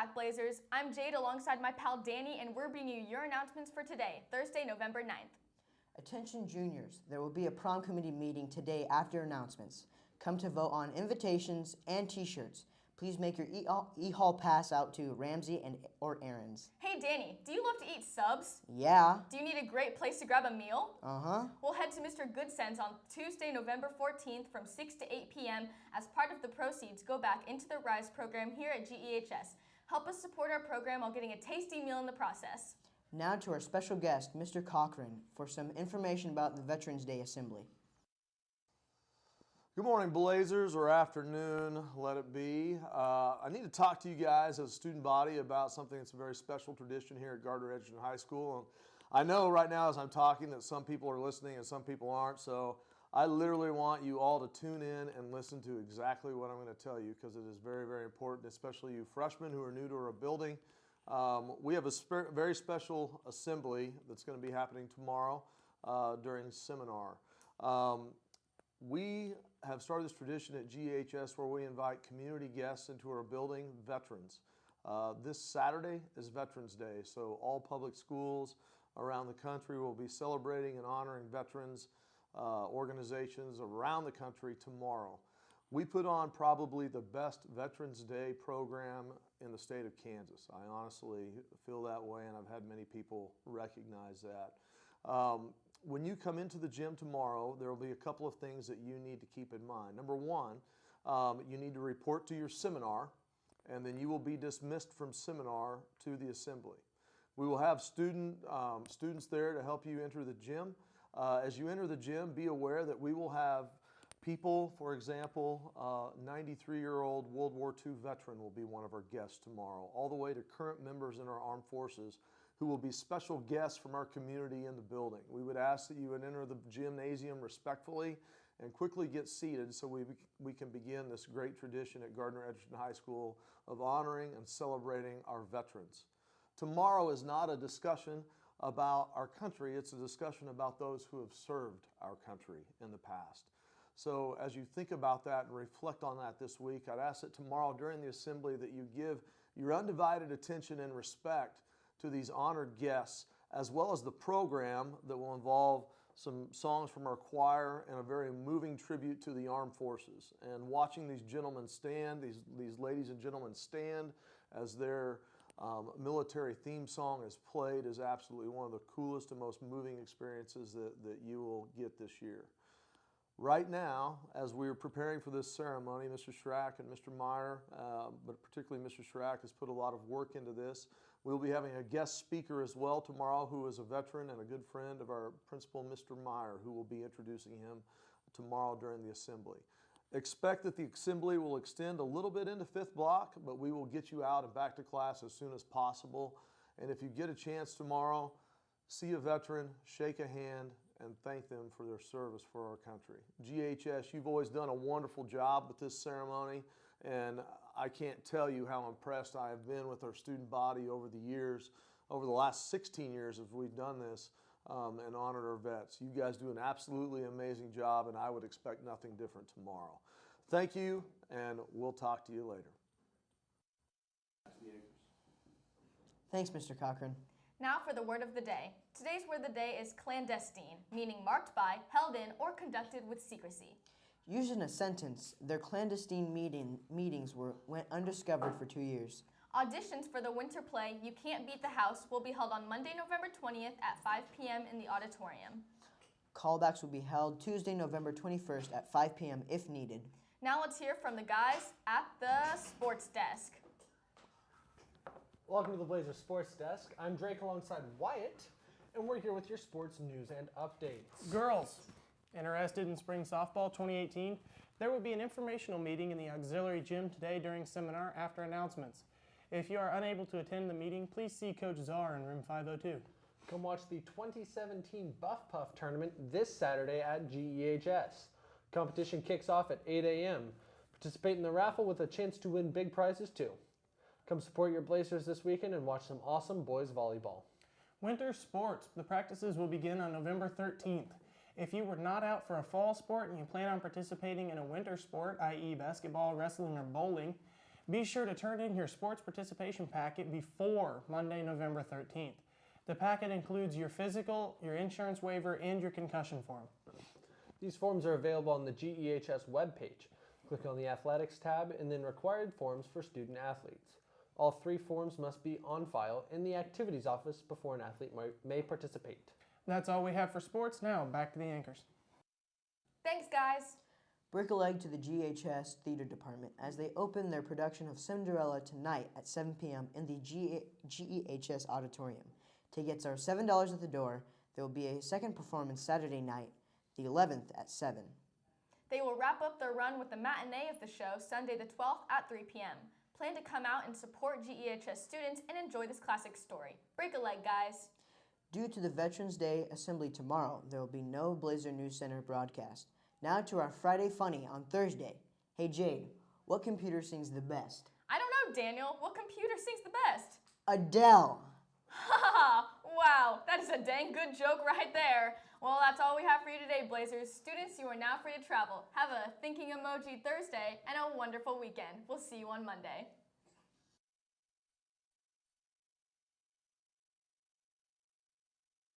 back, Blazers. I'm Jade alongside my pal Danny, and we're bringing you your announcements for today, Thursday, November 9th. Attention juniors, there will be a prom committee meeting today after announcements. Come to vote on invitations and t-shirts. Please make your e-haul pass out to Ramsey or Aaron's. Hey Danny, do you love to eat subs? Yeah. Do you need a great place to grab a meal? Uh-huh. We'll head to Mr. Goodsense on Tuesday, November 14th from 6 to 8 p.m. As part of the proceeds go back into the RISE program here at GEHS. Help us support our program while getting a tasty meal in the process. Now to our special guest, Mr. Cochran, for some information about the Veterans Day Assembly. Good morning, Blazers, or afternoon, let it be. I need to talk to you guys as a student body about something that's a very special tradition here at Gardner-Edgerton High School. And I know right now as I'm talking that some people are listening and some people aren't, so I literally want you all to tune in and listen to exactly what I'm going to tell you because it is very, very important, especially you freshmen who are new to our building. We have a very special assembly that's going to be happening tomorrow during seminar. We have started this tradition at GEHS where we invite community guests into our building, veterans. This Saturday is Veterans Day, so all public schools around the country will be celebrating and honoring veterans organizations around the country tomorrow. We put on probably the best Veterans Day program in the state of Kansas. I honestly feel that way, and I've had many people recognize that. When you come into the gym tomorrow, there will be a couple of things that you need to keep in mind. Number one, you need to report to your seminar, and then you will be dismissed from seminar to the assembly. We will have students there to help you enter the gym. As you enter the gym, be aware that we will have people, for example, 93-year-old World War II veteran will be one of our guests tomorrow, all the way to current members in our armed forces who will be special guests from our community in the building. We would ask that you would enter the gymnasium respectfully and quickly get seated so we can begin this great tradition at Gardner-Edgerton High School of honoring and celebrating our veterans. Tomorrow is not a discussion about our country, it's a discussion about those who have served our country in the past. So as you think about that and reflect on that this week, I'd ask that tomorrow during the assembly that you give your undivided attention and respect to these honored guests, as well as the program that will involve some songs from our choir and a very moving tribute to the armed forces. And watching these gentlemen stand, these ladies and gentlemen stand as their military theme song is played is absolutely one of the coolest and most moving experiences that you will get this year. Right now, as we're preparing for this ceremony, Mr. Schrack and Mr. Meyer, but particularly Mr. Schrack, has put a lot of work into this. We'll be having a guest speaker as well tomorrow who is a veteran and a good friend of our principal, Mr. Meyer, who will be introducing him tomorrow during the assembly. Expect that the assembly will extend a little bit into fifth block, but we will get you out and back to class as soon as possible. And if you get a chance tomorrow, see a veteran, shake a hand, and thank them for their service for our country. GHS, you've always done a wonderful job with this ceremony, and I can't tell you how impressed I have been with our student body over the years, over the last 16 years as we've done this and honored our vets. You guys do an absolutely amazing job, and I would expect nothing different tomorrow. Thank you, and we'll talk to you later. Thanks, Mr. Cochran. Now for the word of the day. Today's word of the day is clandestine, meaning marked by, held in, or conducted with secrecy. Used in a sentence, their clandestine meetings went undiscovered for 2 years. Auditions for the winter play You Can't Beat the House will be held on Monday, November 20th at 5 p.m. in the auditorium. Callbacks will be held Tuesday, November 21st at 5 p.m. if needed. Now let's hear from the guys at the sports desk. Welcome to the Blazers Sports Desk. I'm Drake alongside Wyatt, and we're here with your sports news and updates. Girls, interested in spring softball 2018? There will be an informational meeting in the auxiliary gym today during seminar after announcements. If you are unable to attend the meeting, please see Coach Czar in room 502. Come watch the 2017 Buff Puff tournament this Saturday at GEHS. Competition kicks off at 8 a.m. Participate in the raffle with a chance to win big prizes too. Come support your Blazers this weekend and watch some awesome boys volleyball. Winter sports. The practices will begin on November 13th. If you were not out for a fall sport and you plan on participating in a winter sport, i.e. basketball, wrestling, or bowling, Be sure to turn in your sports participation packet before Monday, November 13th. The packet includes your physical, your insurance waiver, and your concussion form. These forms are available on the GEHS webpage. Click on the Athletics tab and then Required Forms for Student Athletes. All 3 forms must be on file in the Activities Office before an athlete may participate. That's all we have for sports. Now, back to the anchors. Thanks, guys. Break a leg to the GHS Theater Department as they open their production of Cinderella tonight at 7 p.m. in the GEHS Auditorium. Tickets are $7 at the door. There will be a second performance Saturday night, the 11th at 7. They will wrap up their run with the matinee of the show Sunday the 12th at 3 p.m. Plan to come out and support GEHS students and enjoy this classic story. Break a leg, guys. Due to the Veterans Day Assembly tomorrow, there will be no Blazer News Center broadcast. Now to our Friday Funny on Thursday. Hey Jade, what computer sings the best? I don't know, Daniel. What computer sings the best? Adele. Ha! Wow, that is a dang good joke right there. Well, that's all we have for you today, Blazers. Students, you are now free to travel. Have a thinking emoji Thursday and a wonderful weekend. We'll see you on Monday.